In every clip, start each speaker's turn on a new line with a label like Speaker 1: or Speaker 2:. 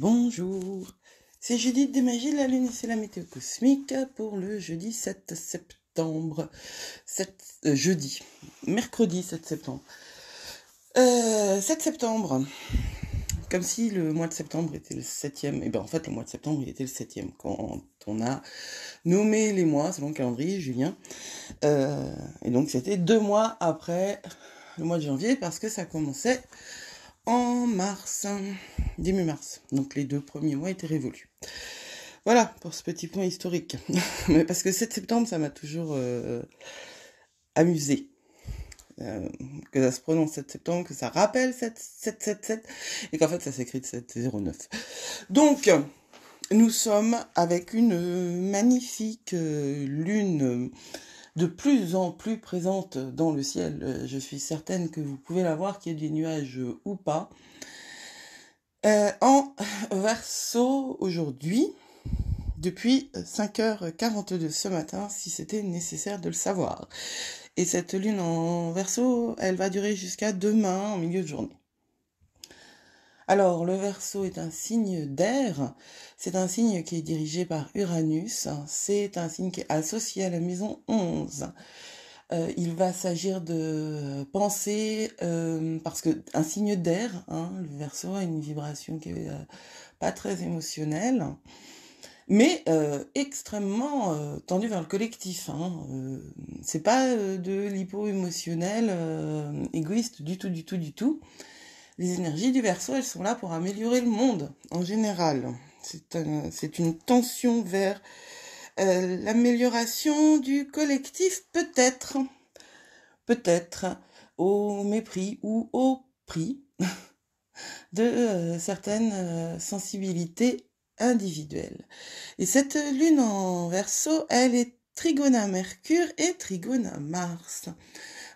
Speaker 1: Bonjour, c'est Judith des Magies de la Lune et c'est la météo cosmique pour le jeudi 7 septembre. Mercredi 7 septembre. 7 septembre, comme si le mois de septembre était le 7e. Et bien en fait, le mois de septembre, il était le 7e quand on a nommé les mois selon le calendrier julien. Et donc c'était 2 mois après le mois de janvier parce que ça commençait en mars, début mars. Donc les 2 premiers mois étaient révolus. Voilà pour ce petit point historique. Mais parce que 7 septembre, ça m'a toujours amusé. Que ça se prononce 7 septembre, que ça rappelle 7, et qu'en fait ça s'écrit de 709. Donc, nous sommes avec une magnifique lune de plus en plus présente dans le ciel. Je suis certaine que vous pouvez la voir, qu'il y ait des nuages ou pas. En Verseau aujourd'hui, depuis 5h42 ce matin, si c'était nécessaire de le savoir. Et cette lune en Verseau, elle va durer jusqu'à demain, en milieu de journée. Alors, le Verseau est un signe d'air, c'est un signe qui est dirigé par Uranus, c'est un signe qui est associé à la maison 11. Il va s'agir de penser, parce que un signe d'air, le Verseau a une vibration qui est pas très émotionnelle, mais extrêmement tendue vers le collectif. C'est pas de l'hypo-émotionnel égoïste du tout. Les énergies du Verseau, elles sont là pour améliorer le monde en général. C'est une tension vers l'amélioration du collectif, peut-être au mépris ou au prix de certaines sensibilités individuelles. Et cette lune en Verseau, elle est trigone à Mercure et trigone à Mars.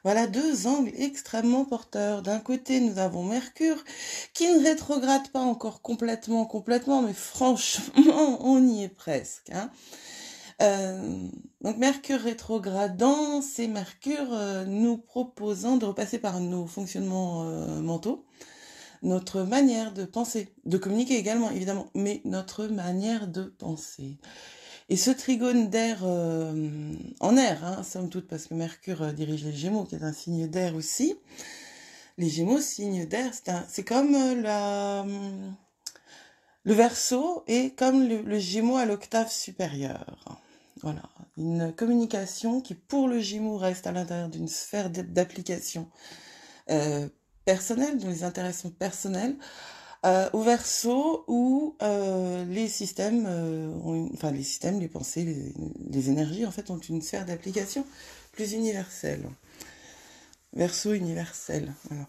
Speaker 1: Voilà deux angles extrêmement porteurs. D'un côté, nous avons Mercure qui ne rétrograde pas encore complètement, mais franchement, on y est presque. Donc Mercure rétrogradant, c'est Mercure nous proposant de repasser par nos fonctionnements mentaux, notre manière de penser, de communiquer également évidemment, mais notre manière de penser. Et ce trigone d'air en air, somme toute, parce que Mercure dirige les Gémeaux, qui est un signe d'air aussi. Les Gémeaux, signe d'air, c'est comme le Verseau est comme le Gémeaux à l'octave supérieure. Voilà, une communication qui pour le Gémeaux reste à l'intérieur d'une sphère d'application personnelle, dont les intérêts sont personnels, au Verseau où les systèmes, les pensées, les énergies en fait ont une sphère d'application plus universelle. Verseau universel, voilà.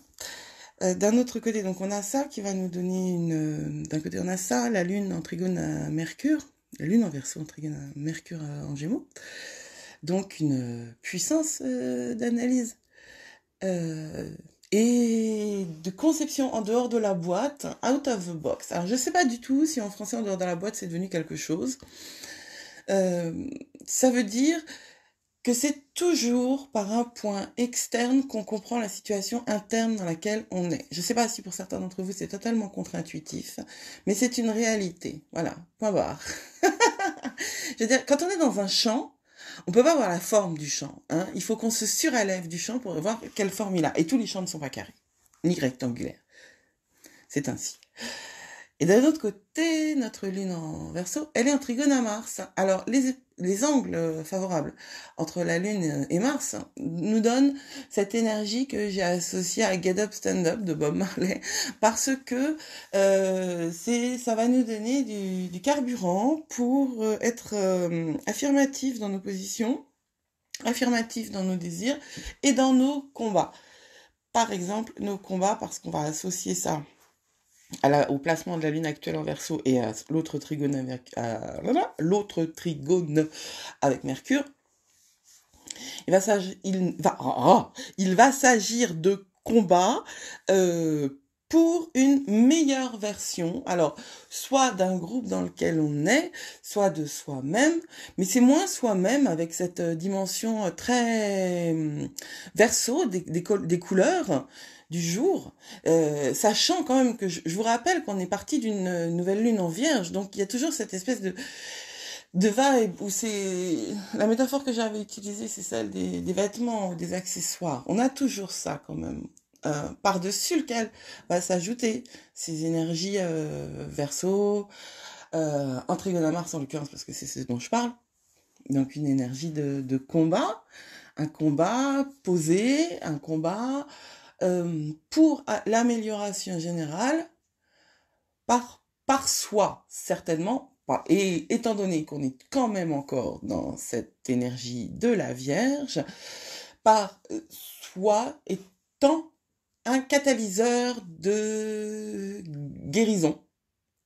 Speaker 1: D'un autre côté, donc on a ça qui va nous donner d'un côté on a ça, la lune en trigone à Mercure, la lune en Verseau en trigone à Mercure en Gémeaux, donc une puissance d'analyse et de conception en dehors de la boîte, out of the box. Alors je sais pas du tout si en français en dehors de la boîte c'est devenu quelque chose. Ça veut dire que c'est toujours par un point externe qu'on comprend la situation interne dans laquelle on est. Je sais pas si pour certains d'entre vous c'est totalement contre-intuitif, mais c'est une réalité. Voilà, point barre. Je veux dire, quand on est dans un champ, on peut pas voir la forme du champ. Il faut qu'on se surélève du champ pour voir quelle forme il a. Et tous les champs ne sont pas carrés, ni rectangulaires. C'est ainsi. Et d'un autre côté, notre lune en Verseau, elle est en trigone à Mars. Alors, les angles favorables entre la lune et Mars nous donnent cette énergie que j'ai associée à Get Up, Stand Up de Bob Marley, parce que ça va nous donner du carburant pour être affirmatif dans nos positions, affirmatif dans nos désirs et dans nos combats. Par exemple, nos combats, parce qu'on va associer ça au placement de la lune actuelle en Verseau et à l'autre trigone avec Mercure, il va s'agir de combats pour une meilleure version, alors soit d'un groupe dans lequel on est, soit de soi-même, mais c'est moins soi-même avec cette dimension très verso des couleurs du jour, sachant quand même que je vous rappelle qu'on est parti d'une nouvelle lune en Vierge, donc il y a toujours cette espèce de vibe où c'est la métaphore que j'avais utilisée, c'est celle des vêtements ou des accessoires. On a toujours ça quand même. Par-dessus lequel va s'ajouter ces énergies verso, en trigone à Mars en l'occurrence, parce que c'est ce dont je parle. Donc une énergie de combat, un combat posé, un combat pour l'amélioration générale par soi, certainement. Et étant donné qu'on est quand même encore dans cette énergie de la Vierge, par soi étant un catalyseur de guérison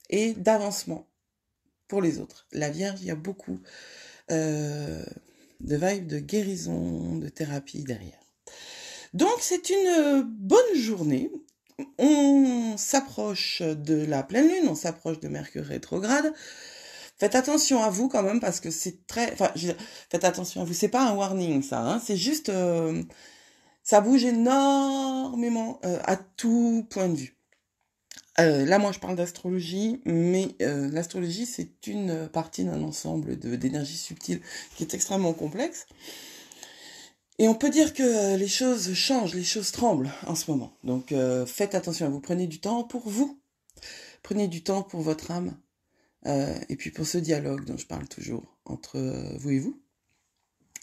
Speaker 1: et d'avancement pour les autres. La Vierge, il y a beaucoup de vibes de guérison, de thérapie derrière. Donc c'est une bonne journée. On s'approche de la pleine lune, on s'approche de Mercure rétrograde. Faites attention à vous quand même parce que c'est très... Enfin, faites attention à vous, c'est pas un warning ça, hein, c'est juste... ça bouge énormément à tout point de vue. Là, moi, je parle d'astrologie, mais l'astrologie, c'est une partie d'un ensemble d'énergies subtiles qui est extrêmement complexe. Et on peut dire que les choses changent, les choses tremblent en ce moment. Donc, faites attention à vous. Prenez du temps pour vous. Prenez du temps pour votre âme. Et puis pour ce dialogue dont je parle toujours entre vous et vous.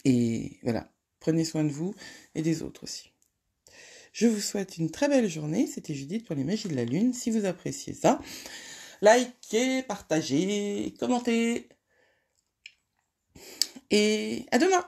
Speaker 1: Et voilà. Prenez soin de vous et des autres aussi. Je vous souhaite une très belle journée. C'était Judith pour les Magies de la Lune. Si vous appréciez ça, likez, partagez, commentez. Et à demain!